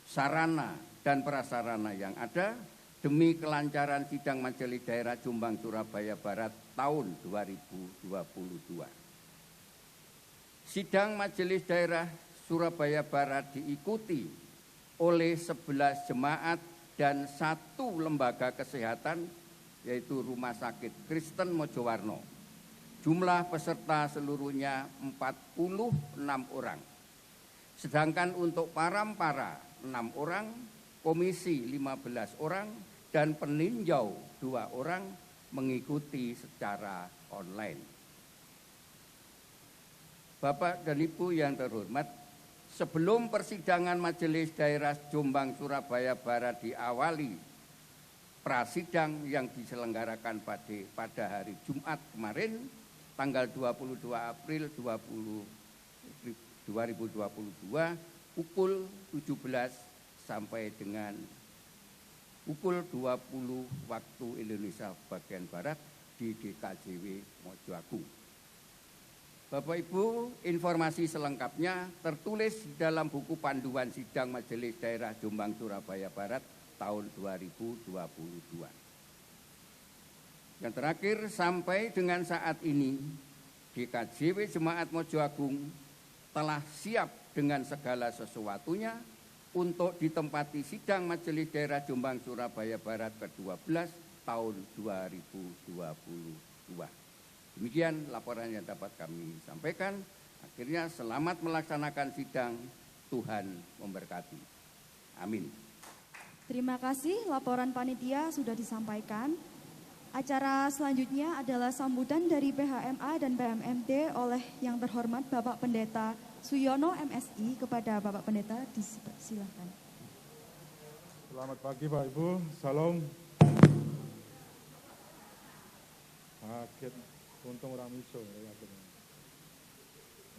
sarana dan prasarana yang ada demi kelancaran sidang Majelis Daerah Jombang Surabaya Barat tahun 2022. Sidang Majelis Daerah Surabaya Barat diikuti oleh 11 jemaat dan 1 lembaga kesehatan, yaitu Rumah Sakit Kristen Mojowarno. Jumlah peserta seluruhnya 46 orang. Sedangkan untuk parampara 6 orang, komisi 15 orang, dan peninjau 2 orang mengikuti secara online. Bapak dan Ibu yang terhormat, sebelum persidangan Majelis Daerah Jombang Surabaya Barat diawali, prasidang yang diselenggarakan pada hari Jumat kemarin, tanggal 22 April 2022, pukul 17 sampai dengan pukul 20 waktu Indonesia bagian Barat di GKJW Mojoagung. Bapak Ibu, informasi selengkapnya tertulis di dalam buku panduan sidang Majelis Daerah Jombang Surabaya Barat tahun 2022. Yang terakhir, sampai dengan saat ini GKJW Jemaat Mojoagung telah siap dengan segala sesuatunya untuk ditempati sidang Majelis Daerah Jombang Surabaya Barat ke-12 tahun 2022. Demikian laporan yang dapat kami sampaikan. Akhirnya selamat melaksanakan sidang, Tuhan memberkati. Amin. Terima kasih, laporan panitia sudah disampaikan. Acara selanjutnya adalah sambutan dari PHMA dan PMMD oleh yang terhormat Bapak Pendeta Suyono MSI. Kepada Bapak Pendeta disilakan. Selamat pagi Pak Ibu, salam. Kaget, untung orang miso ya.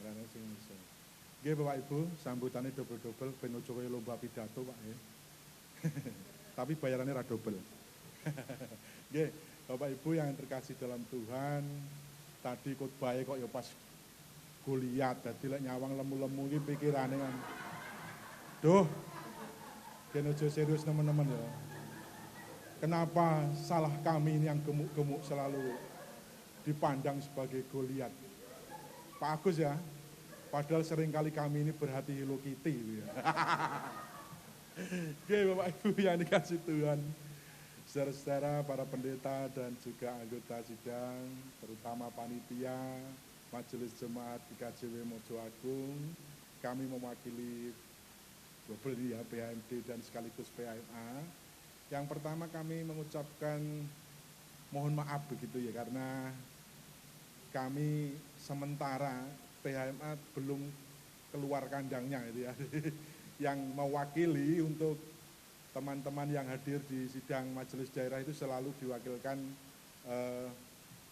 Orang sing miso. Nggih Bapak Ibu, sambutannya double-double ben ojo kaya lomba pidato Pak ya. Tapi bayarannya ra double. Nggih. Bapak Ibu yang terkasih dalam Tuhan, tadi khotbahnya kok ya pas Goliat, dadi lek nyawang lemu-lemu iki pikirane kan. Duh. Den ojo serius teman-teman ya. Kenapa salah kami ini yang gemuk-gemuk selalu dipandang sebagai Goliat? Pak Agus ya. Padahal seringkali kami ini berhati Hello Kitty ya. Oke Bapak Ibu yang dikasih Tuhan. Saudara-saudara, para pendeta dan juga anggota sidang, terutama panitia, Majelis Jemaat GKJW Mojoagung, kami mewakili ya, PHMD dan sekaligus PHMA. Yang pertama kami mengucapkan mohon maaf begitu ya, karena kami sementara PHMA belum keluar kandangnya gitu ya. Yang mewakili untuk teman-teman yang hadir di sidang Majelis Daerah itu selalu diwakilkan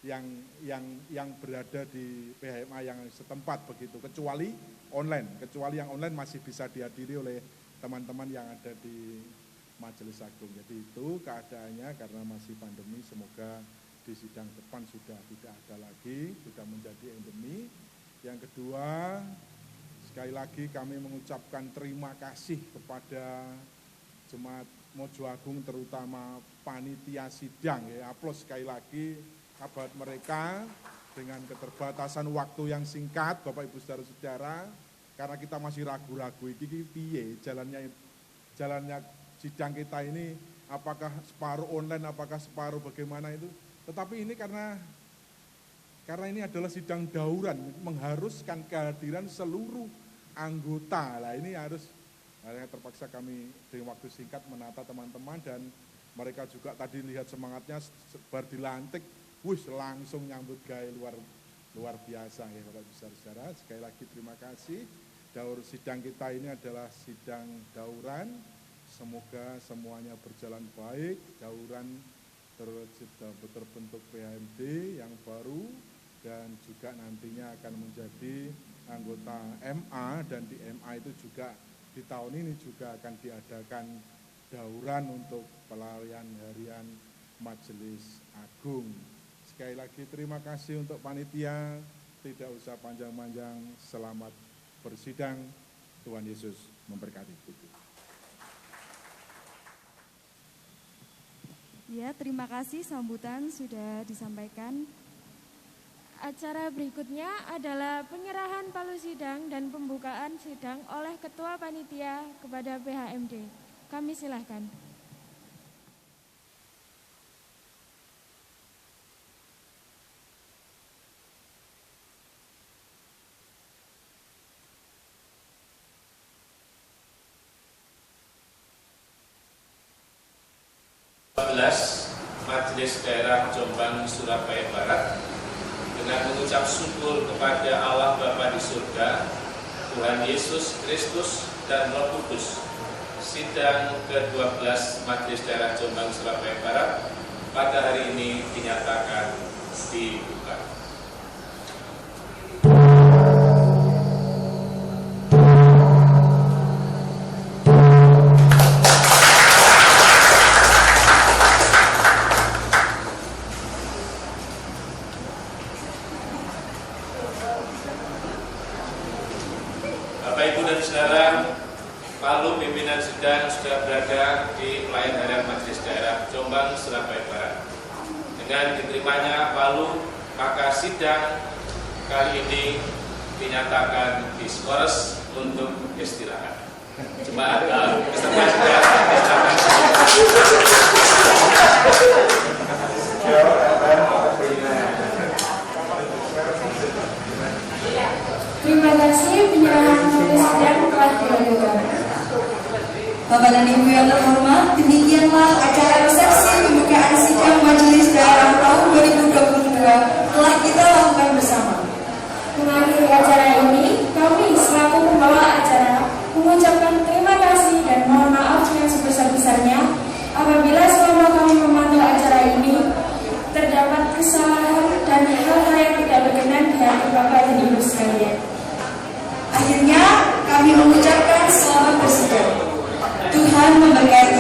yang berada di PHMA yang setempat begitu, kecuali online, kecuali yang online masih bisa dihadiri oleh teman-teman yang ada di Majelis Agung. Jadi itu keadaannya karena masih pandemi, semoga di sidang depan sudah tidak ada lagi, sudah menjadi endemi. Yang kedua, sekali lagi kami mengucapkan terima kasih kepada Jemaat Mojo Agung, terutama panitia sidang, ya, aplaus sekali lagi buat mereka dengan keterbatasan waktu yang singkat, Bapak Ibu saudara-saudara, karena kita masih ragu-ragu ini piye jalannya sidang kita ini, apakah separuh online, apakah separuh bagaimana itu. Tetapi ini karena ini adalah sidang dauran, mengharuskan kehadiran seluruh anggota. Lah ini harus terpaksa kami dengan waktu singkat menata teman-teman, dan mereka juga tadi lihat semangatnya sebar dilantik, langsung nyambut gawe luar biasa ya Bapak Ibu saudara. Sekali lagi terima kasih. Sidang kita ini adalah sidang dauran. Semoga semuanya berjalan baik. Dauran terbentuk PHMD yang baru dan juga nantinya akan menjadi anggota MA, dan di MA itu juga di tahun ini juga akan diadakan dauran untuk pelarian harian Majelis Agung. Sekali lagi terima kasih untuk panitia, tidak usah panjang-panjang, selamat bersidang, Tuhan Yesus memberkati. Ya, terima kasih sambutan sudah disampaikan. Acara berikutnya adalah penyerahan palu sidang dan pembukaan sidang oleh Ketua Panitia kepada PHMD. Kami silahkan. Majelis Daerah Jombang Surabaya Barat dengan mengucap syukur kepada Allah Bapa di surga, Tuhan Yesus Kristus dan Roh Kudus. Sidang ke-12 Majelis Daerah Jombang Surabaya Barat pada hari ini dinyatakan dibuka. Sidang sudah berada di pelayan harian Majelis Daerah Jombang Surabaya Barat. Dengan diterimanya palu, maka sidang kali ini dinyatakan diskors untuk istirahat. Jemaat peserta sidang dinyatakan. Terima kasih, penyerahan majelis sidang telah dilakukan. Bapak dan Ibu yang terhormat, demikianlah acara resepsi pembukaan sidang Majelis Daerah tahun 2022 telah kita lakukan bersama. Mengakhiri acara ini, kami selaku pembawa acara mengucapkan terima kasih dan mohon maaf yang sebesar-besarnya apabila selama kami memantau acara ini terdapat kesalahan dan hal-hal yang tidak berkenan di hati Bapak dan Ibu sekalian. Akhirnya kami mengucapkan selamat bersidang. Tuhan memberkati.